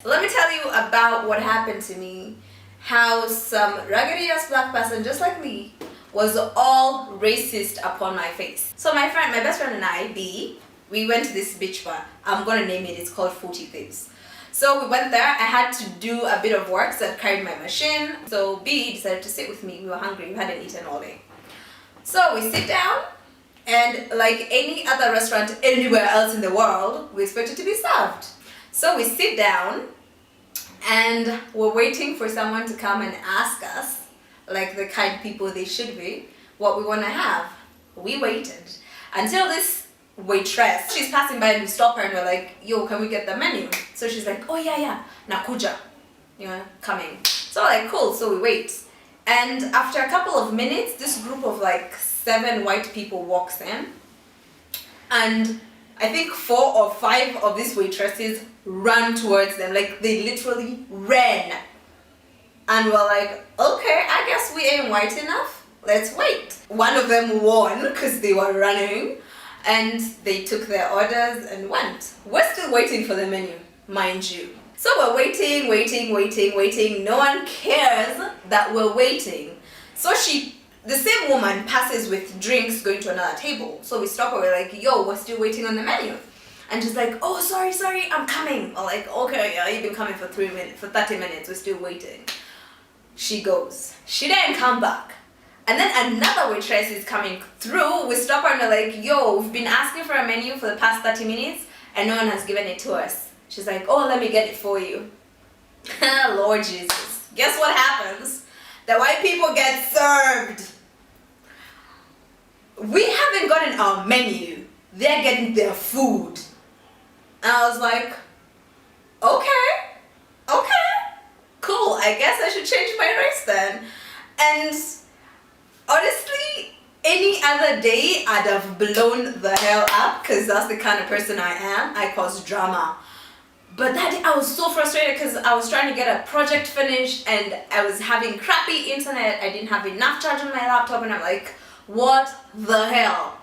Let me tell you about what happened to me. How some raggedy ass black person just like me was all racist upon my face. So my best friend and I, B, we went to this beach bar. I'm gonna name it, it's called 40 Thieves. So we went there, I had to do a bit of work, so I carried my machine. So B decided to sit with me, we were hungry, we hadn't eaten all day. So we sit down, and like any other restaurant anywhere else in the world, we expect it to be served. So we sit down and we're waiting for someone to come and ask us, like the kind people they should be, what we want to have. We waited until this waitress, she's passing by and we stop her and we're like, yo, can we get the menu? So she's like, oh yeah, nakuja, coming. So we're like, cool, so we wait. And after a couple of minutes, this group of like 7 white people walks in, and I think 4 or 5 of these waitresses ran towards them, like they literally ran. And we're like, okay, I guess we ain't white enough, let's wait. One of them won because they were running, and they took their orders and went. We're still waiting for the menu, mind you. So we're waiting. No one cares that we're waiting. So the same woman passes with drinks going to another table. So we stop her, we're like, yo, we're still waiting on the menu. And she's like, oh, sorry, I'm coming. We're like, okay, yeah, you've been coming for 30 minutes, we're still waiting. She goes. She didn't come back. And then another waitress is coming through. We stop her and we're like, yo, we've been asking for a menu for the past 30 minutes and no one has given it to us. She's like, oh, let me get it for you. Lord Jesus. Guess what happens? The white people get served. We haven't gotten our menu. They're getting their food. And I was like, okay, cool. I guess I should change my race then. And honestly, any other day I'd have blown the hell up because that's the kind of person I am. I cause drama. But that day I was so frustrated because I was trying to get a project finished and I was having crappy internet. I didn't have enough charge on my laptop and I'm like, what the hell?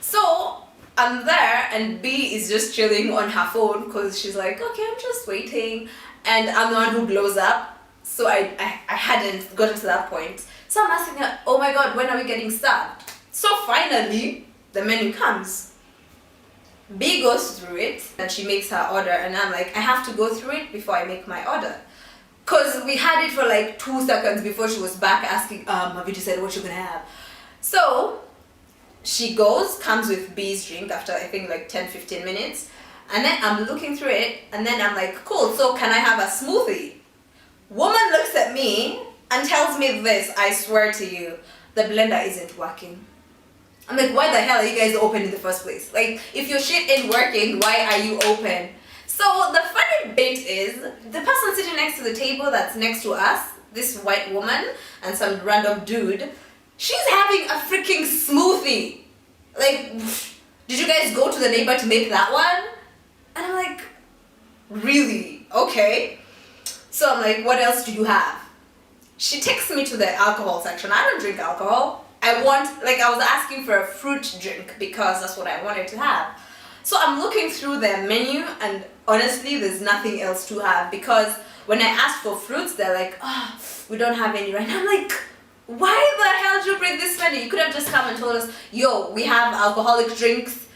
So I'm there and B is just chilling on her phone because she's like, okay, I'm just waiting. And I'm the one who blows up. So I hadn't gotten to that point. So I'm asking her, oh my God, when are we getting served? So finally, the menu comes. B goes through it and she makes her order and I'm like, I have to go through it before I make my order. Because we had it for like 2 seconds before she was back asking, have you decided what you're gonna have? So she comes with B's drink after I think like 10-15 minutes. And then I'm looking through it and then I'm like, cool, so can I have a smoothie? Woman looks at me and tells me this, I swear to you, the blender isn't working. I'm like, why the hell are you guys open in the first place? Like, if your shit ain't working, why are you open? So the funny bit is, the person sitting next to the table that's next to us, this white woman and some random dude, she's having a freaking smoothie. Like, did you guys go to the neighbor to make that one? And I'm like, really? Okay. So I'm like, what else do you have? She takes me to the alcohol section. I don't drink alcohol. I was asking for a fruit drink because that's what I wanted to have. So I'm looking through their menu and honestly there's nothing else to have because when I asked for fruits, they're like, oh, we don't have any right now. I'm like, why the hell did you bring this menu? You could have just come and told us, yo, we have alcoholic drinks,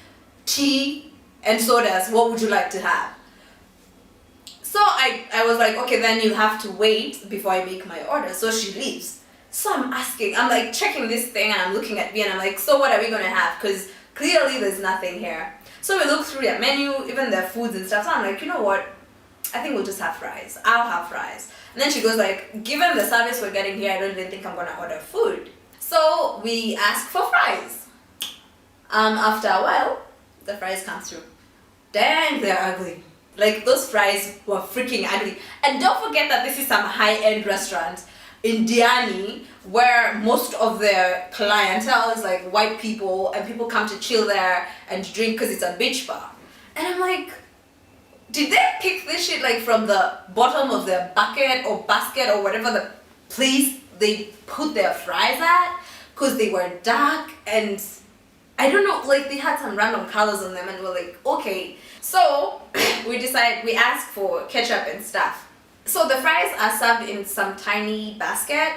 tea, and sodas. What would you like to have? So I was like, okay, then you have to wait before I make my order. So she leaves. So I'm like checking this thing and I'm looking at B and I'm like, so what are we gonna have? Because clearly there's nothing here. So we look through their menu, even their foods and stuff. So I'm like, you know what? I think we'll just have fries. I'll have fries. And then she goes like, given the service we're getting here, I don't even think I'm gonna order food. So we ask for fries. After a while, the fries come through. Dang, they're ugly. Like those fries were freaking ugly. And don't forget that this is some high-end restaurant in Diani where most of their clientele is like white people and people come to chill there and drink because it's a beach bar. And I'm like, did they pick this shit like from the bottom of their bucket or basket or whatever the place they put their fries at? Because they were dark and I don't know, like they had some random colors on them, and we're like, okay. So we asked for ketchup and stuff. So the fries are served in some tiny basket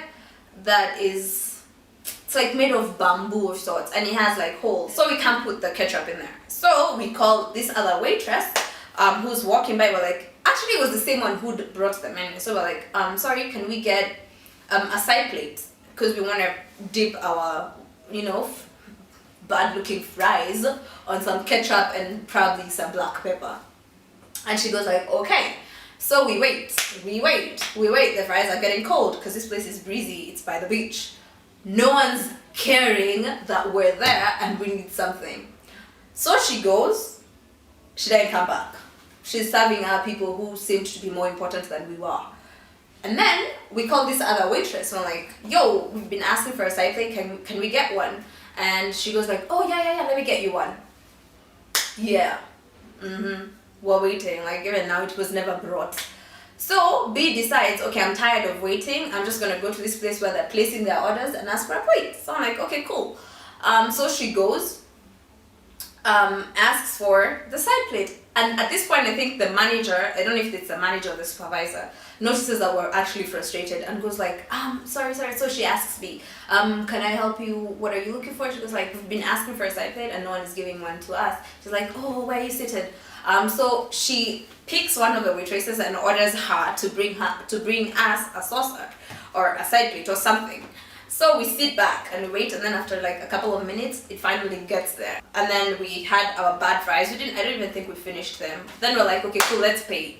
that is, it's like made of bamboo of sorts, and it has like holes, so we can't put the ketchup in there. So we call this other waitress who's walking by. We're like, actually it was the same one who brought the menu, so we're like, sorry, can we get a side plate, because we want to dip our, you know, bad looking fries on some ketchup and probably some black pepper. And she goes like, okay. So we wait, the fries are getting cold because this place is breezy, it's by the beach. No one's caring that we're there and we need something. So she goes, she didn't come back. She's serving our people who seemed to be more important than we were. And then we called this other waitress and we're like, yo, we've been asking for a side plate, can we get one? And she goes like, oh yeah, let me get you one. Yeah. We're waiting, like even now it was never brought. So B decides, okay, I'm tired of waiting, I'm just gonna go to this place where they're placing their orders and ask for a plate. So I'm like, okay, cool. So she goes, asks for the side plate, and at this point I think the manager, I don't know if it's the manager or the supervisor, notices that we're actually frustrated and goes like, sorry. So she asks me, can I help you, what are you looking for? She goes like, we've been asking for a side plate and no one is giving one to us. She's like, oh, where are you seated? So she picks one of the waitresses and orders her to bring us a saucer or a side plate or something. So we sit back and we wait, and then after like a couple of minutes it finally gets there. And then we had our bad fries. I don't even think we finished them. Then we're like, okay, cool, let's pay.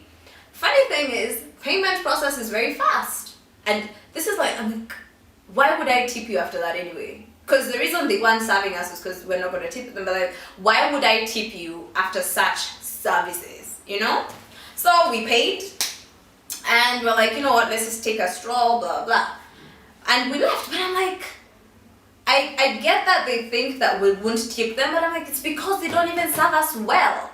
Funny thing is, payment process is very fast. And this is like, I'm like, why would I tip you after that anyway? Because the reason they weren't serving us is because we're not going to tip them. But like, why would I tip you after such services, you know? So we paid and we're like, you know what, let's just take a stroll, blah blah, and we left. But I'm like, I get that they think that we won't tip them, but I'm like, it's because they don't even serve us well.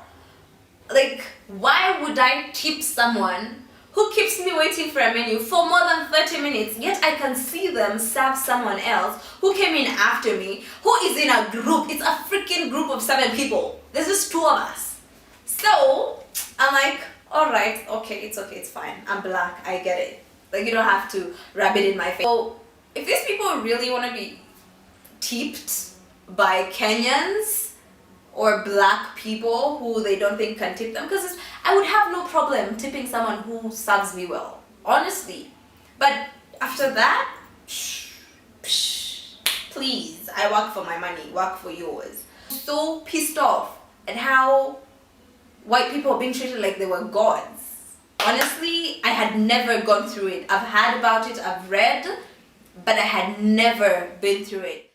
Like, why would I tip someone who keeps me waiting for a menu for more than 30 minutes, yet I can see them serve someone else who came in after me, who is in a group? It's a freaking group of 7 people. There's just 2 of us. So I'm like, all right, okay, it's fine. I'm black, I get it. Like, you don't have to rub it in my face. So if these people really want to be tipped by Kenyans or black people who they don't think can tip them, because I would have no problem tipping someone who serves me well, honestly. But after that, please, I work for my money, work for yours. So pissed off at how white people are being treated like they were gods. Honestly, I had never gone through it. I've heard about it, I've read, but I had never been through it.